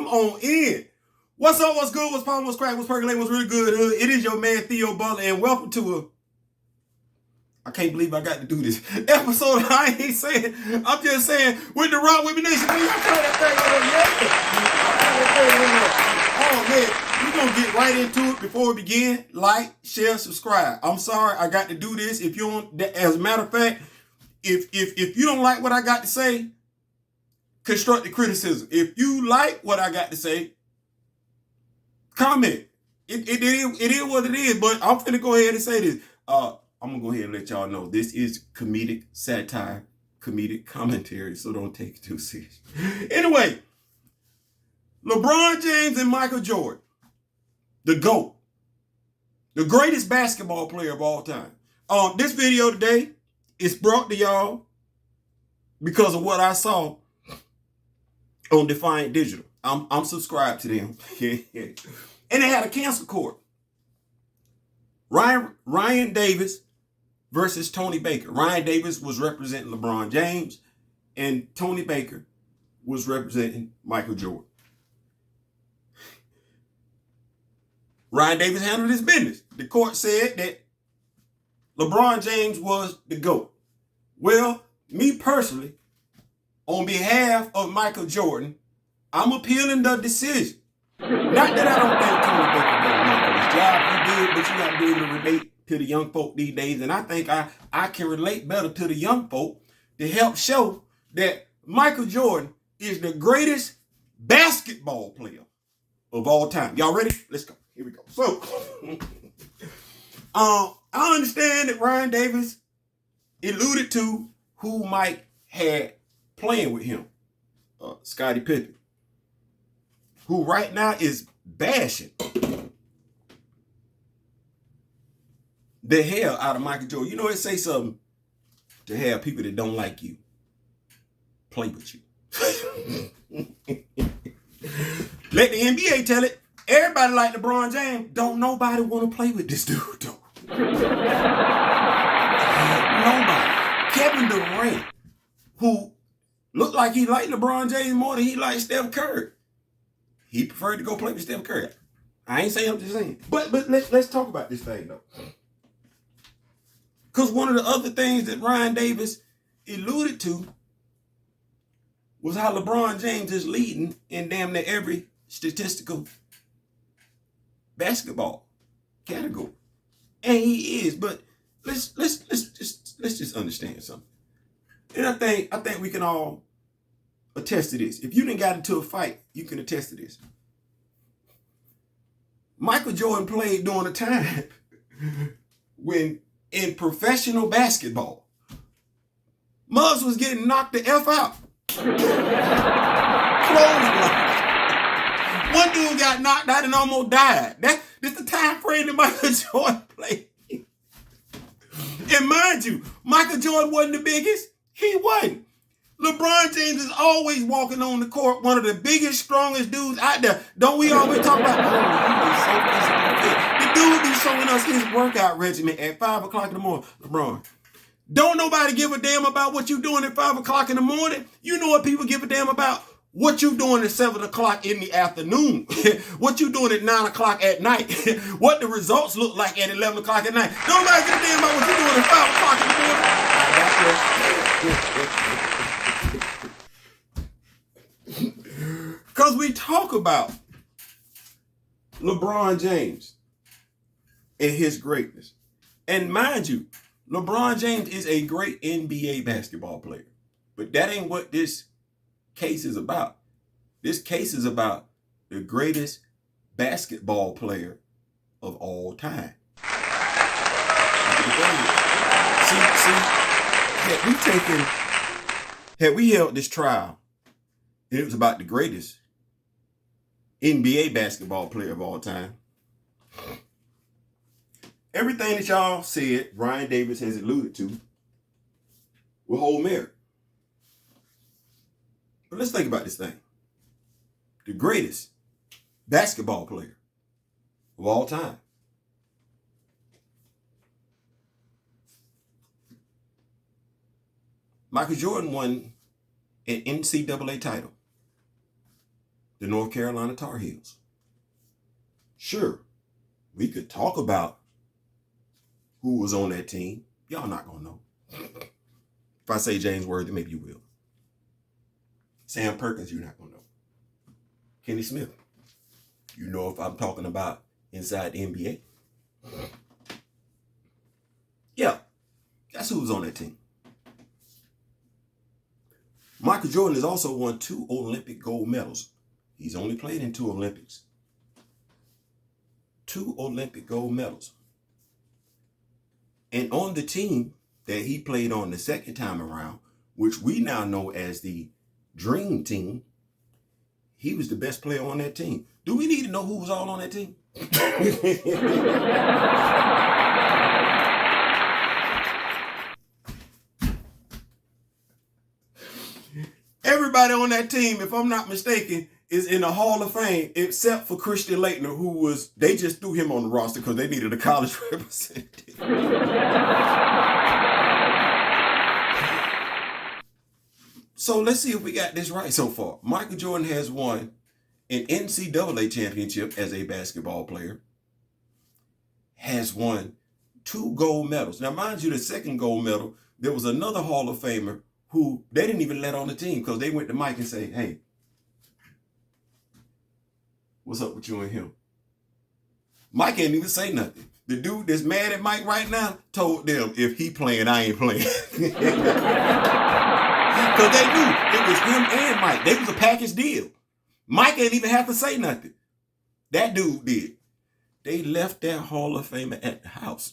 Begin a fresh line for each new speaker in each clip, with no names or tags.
on in. What's up? What's good? What's poppin'? What's cracking? What's percolating? What's really good? It is your man Theo Butler, and welcome to I can't believe I got to do this episode. I ain't saying. I'm just saying. With the Rock with me nation, man, y'all turn that thing on, yeah. Oh man, we're gonna get right into it. Before we begin, like, share, subscribe. I'm sorry I got to do this. If you don't, as a matter of fact, if you don't like what I got to say, constructive criticism. If you like what I got to say, comment. It is what it is. But I'm finna go ahead and say this. I'm gonna go ahead and let y'all know this is comedic satire, comedic commentary, so don't take it too serious. Anyway, LeBron James and Michael Jordan, the GOAT, the greatest basketball player of all time. This video today is brought to y'all because of what I saw on Defiant Digital. I'm subscribed to them. And they had a cancel court. Ryan Davis versus Tony Baker. Ryan Davis was representing LeBron James, and Tony Baker was representing Michael Jordan. Ryan Davis handled his business. The court said that LeBron James was the GOAT. Well, me personally, on behalf of Michael Jordan, I'm appealing the decision. Not that I don't think Tony Baker did enough for his job. He did, but you got to be able to relate to the young folk these days. And I think I can relate better to the young folk to help show that Michael Jordan is the greatest basketball player of all time. Y'all ready? Let's go. Here we go. So, I understand that Ryan Davis alluded to who Mike had playing with him, Scottie Pippen, who right now is bashing the hell out of Michael Jordan. You know, it say something to have people that don't like you play with you. Let the NBA tell it. Everybody like LeBron James. Don't nobody want to play with this dude, though. Nobody. Kevin Durant, who looked like he liked LeBron James more than he liked Steph Curry. He preferred to go play with Steph Curry. I ain't saying, I'm just saying. But let's talk about this thing, though. Because one of the other things that Ryan Davis alluded to was how LeBron James is leading in damn near every statistical basketball category. And he is, but let's just understand something. And I think we can all attest to this. If you didn't got into a fight, you can attest to this. Michael Jordan played during a time when in professional basketball, Muggs was getting knocked the F out. One dude got knocked out and almost died. That's the time frame that Michael Jordan played. And mind you, Michael Jordan wasn't the biggest. He wasn't. LeBron James is always walking on the court, one of the biggest, strongest dudes out there. Don't we always talk about, he is so physically fit. The dude be showing us his workout regimen at 5 o'clock in the morning. LeBron, don't nobody give a damn about what you doing at 5 o'clock in the morning. You know what people give a damn about? What you doing at 7 o'clock in the afternoon. What you doing at 9 o'clock at night. What the results look like at 11 o'clock at night. Don't nobody give a damn about what you doing at 5 o'clock in the morning. Because we talk about LeBron James and his greatness. And mind you, LeBron James is a great NBA basketball player. But that ain't what this case is about. This case is about the greatest basketball player of all time. Had we held this trial, and it was about the greatest NBA basketball player of all time, everything that y'all said Ryan Davis has alluded to will hold merit. But let's think about this thing. The greatest basketball player of all time. Michael Jordan won an NCAA title. the North Carolina Tar Heels. Sure, we could talk about who was on that team. Y'all not going to know. If I say James Worthy, maybe you will. Sam Perkins, you're not going to know. Kenny Smith, you know if I'm talking about inside the NBA. Yeah, that's who was on that team. Michael Jordan has also won 2 Olympic gold medals. He's only played in 2 Olympics. 2 Olympic gold medals. And on the team that he played on the second time around, which we now know as the Dream Team, he was the best player on that team. Do we need to know who was all on that team? Everybody on that team, if I'm not mistaken, is in the Hall of Fame, except for Christian Laettner, they just threw him on the roster because they needed a college representative. So let's see if we got this right so far. Michael Jordan has won an NCAA championship as a basketball player, has won 2 gold medals. Now, mind you, the second gold medal, there was another Hall of Famer who they didn't even let on the team because they went to Mike and say, hey, what's up with you and him? Mike ain't even say nothing. The dude that's mad at Mike right now told them, if he playing, I ain't playing. Because they knew it was him and Mike. They was a package deal. Mike ain't even have to say nothing. That dude did. They left that Hall of Famer at the house.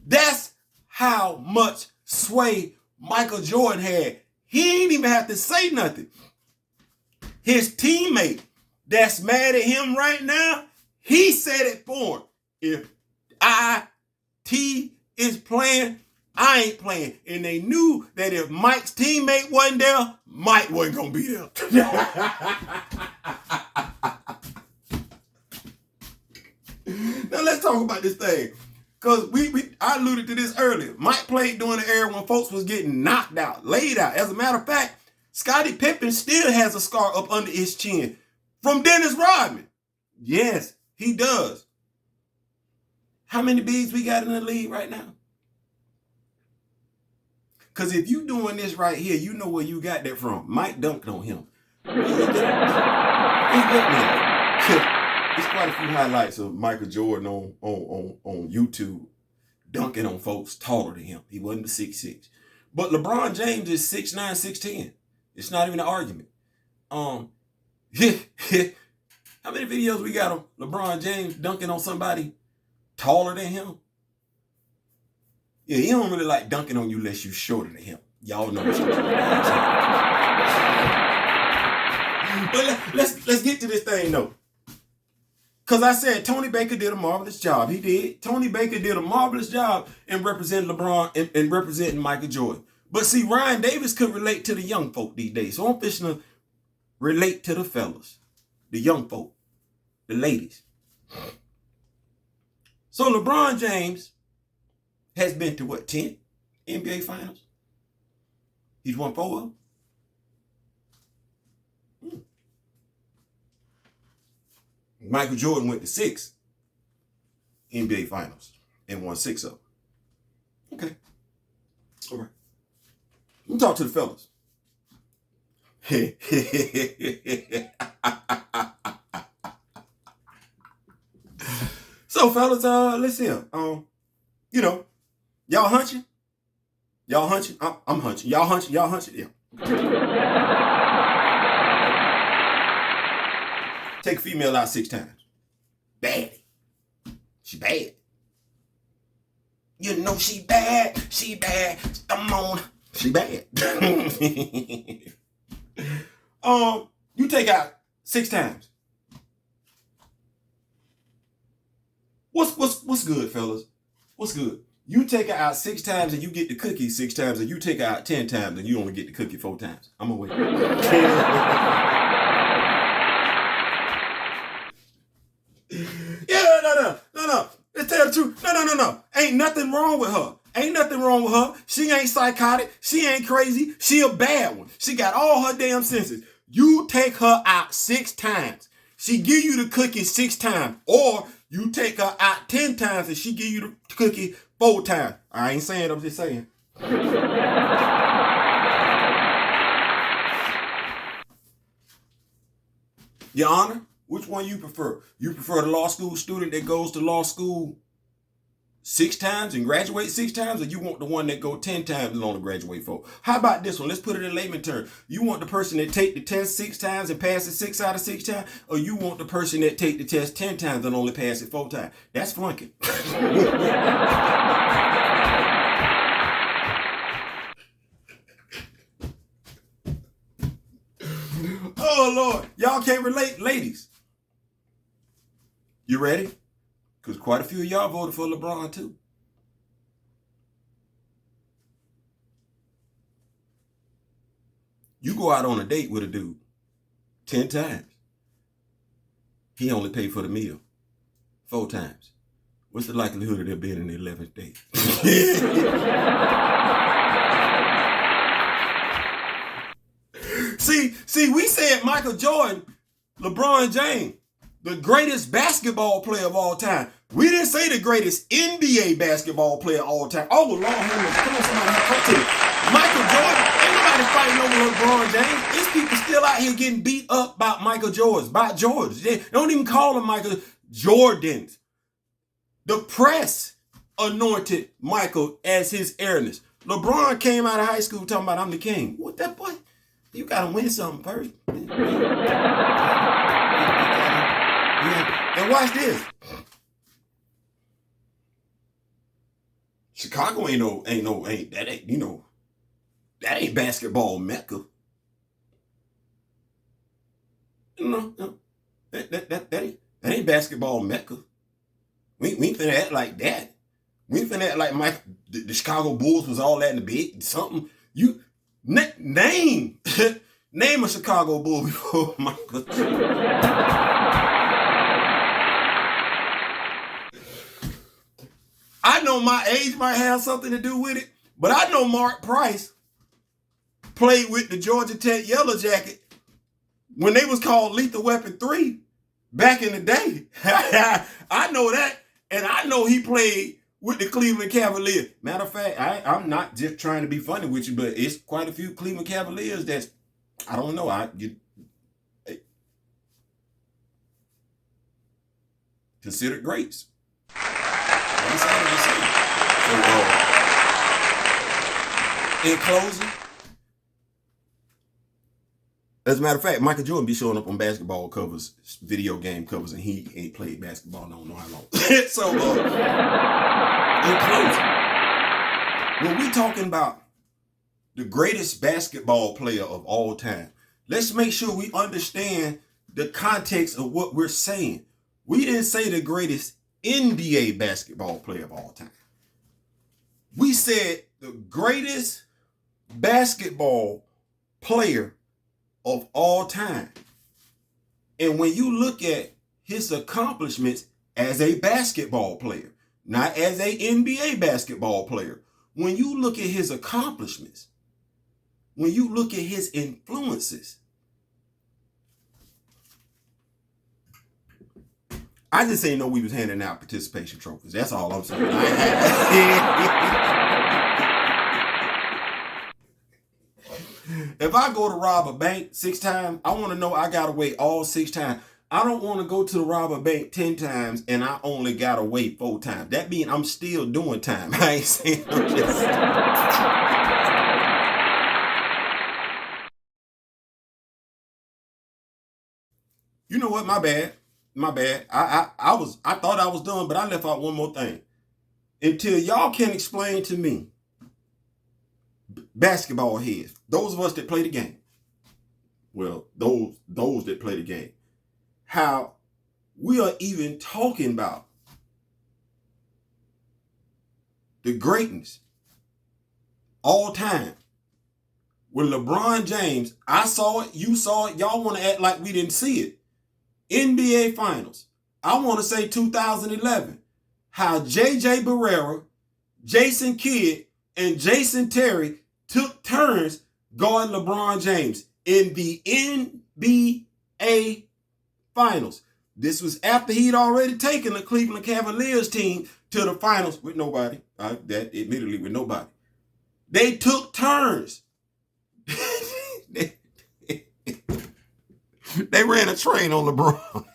That's how much sway Michael Jordan had. He ain't even have to say nothing. His teammate that's mad at him right now, he said it for him. If I.T. is playing, I ain't playing. And they knew that if Mike's teammate wasn't there, Mike wasn't going to be there. Now let's talk about this thing. Because I alluded to this earlier. Mike played during the era when folks was getting knocked out, laid out. As a matter of fact, Scottie Pippen still has a scar up under his chin from Dennis Rodman. Yes, he does. How many bigs we got in the league right now? Because if you doing this right here, you know where you got that from. Mike dunked on him. There's quite a few highlights of Michael Jordan on YouTube dunking on folks taller than him. He wasn't the 6'6". But LeBron James is 6'9", 6'10". It's not even an argument. How many videos we got of LeBron James dunking on somebody taller than him? Yeah, he don't really like dunking on you unless you're shorter than him. Y'all know what I'm talking about. But let's get to this thing though. Because I said Tony Baker did a marvelous job. He did. Tony Baker did a marvelous job in representing LeBron and representing Michael Jordan. But see, Ryan Davis could relate to the young folk these days. So I'm fishing to relate to the fellas, the young folk, the ladies. So LeBron James has been to what, 10 NBA finals? He's won 4 of them. Michael Jordan went to 6 NBA finals and won 6 of them. Okay. All right. Let me talk to the fellas. So fellas, let's see. You know, y'all hunching? Y'all hunching? I'm hunching. Y'all hunching? Y'all hunching? Yeah. Take a female out 6 times. Bad. She bad. You know she bad. She bad. Come on. She bad. You take out 6 times. What's good, fellas? What's good? You take her out 6 times and you get the cookie 6 times, and you take her out 10 times and you only get the cookie 4 times. I'm gonna wait. Yeah, no. Let's tell the truth. No. Ain't nothing wrong with her. Ain't nothing nothing wrong with her. She ain't psychotic. She ain't crazy. She a bad one. She got all her damn senses. You take her out 6 times. She give you the cookie 6 times. Or you take her out 10 times and she give you the cookie 4 times. I ain't saying, I'm just saying. Your Honor, which one you prefer? You prefer the law school student that goes to law school 6 times and graduates 6 times, or you want the one that go 10 times and only graduate 4? How about this one? Let's put it in layman terms. You want the person that take the test 6 times and pass it 6 out of 6 times, or you want the person that take the test 10 times and only pass it 4 times? That's flunking. Oh, Lord. Y'all can't relate, ladies. You ready? Because quite a few of y'all voted for LeBron, too. You go out on a date with a dude 10 times. He only paid for the meal 4 times. What's the likelihood of there being an 11th date? See, we said Michael Jordan, LeBron James, the greatest basketball player of all time. We didn't say the greatest NBA basketball player of all time. Oh, Lord, come on, somebody help to me. Michael Jordan, ain't nobody fighting over LeBron James. These people still out here getting beat up about Michael Jordan, about George. They don't even call him Michael Jordans. The press anointed Michael as his heiress. LeBron came out of high school talking about, I'm the king. What that boy? You got to win something first. And watch this. Chicago that ain't basketball Mecca. No. That ain't basketball Mecca. We ain't finna act like that. We ain't finna act like the Chicago Bulls was all that in the big something. You name a Chicago Bull before Michael. I know my age might have something to do with it, but I know Mark Price played with the Georgia Tech Yellow Jacket when they was called Lethal Weapon 3 back in the day. I know that, and I know he played with the Cleveland Cavaliers. Matter of fact, I'm not just trying to be funny with you, but it's quite a few Cleveland Cavaliers that's, I don't know, considered greats. So, in closing, as a matter of fact, Michael Jordan be showing up on basketball covers, video game covers, and he ain't played basketball I don't know how long. So, in closing, when we talking about the greatest basketball player of all time, let's make sure we understand the context of what we're saying. We didn't say the greatest NBA basketball player of all time. We said the greatest basketball player of all time. And when you look at his accomplishments as a basketball player, not as an NBA basketball player, when you look at his accomplishments, when you look at his influences, I just ain't know we was handing out participation trophies. That's all I'm saying. If I go to rob a bank 6 times, I want to know I got to wait all 6 times. I don't want to go to rob a bank 10 times and I only got to wait 4 times. That means I'm still doing time. I ain't saying I'm just... You know what? My bad. I thought I was done, but I left out one more thing. Until y'all can explain to me, basketball heads, those of us that play the game, well, those that play the game, how we are even talking about the greatness all time. With LeBron James, I saw it, you saw it, y'all want to act like we didn't see it. NBA Finals, I want to say 2011, how J.J. Barrera, Jason Kidd and Jason Terry took turns guarding LeBron James in the NBA Finals. This was after he'd already taken the Cleveland Cavaliers team to the finals with nobody. Admittedly with nobody. They took turns. They ran a train on LeBron.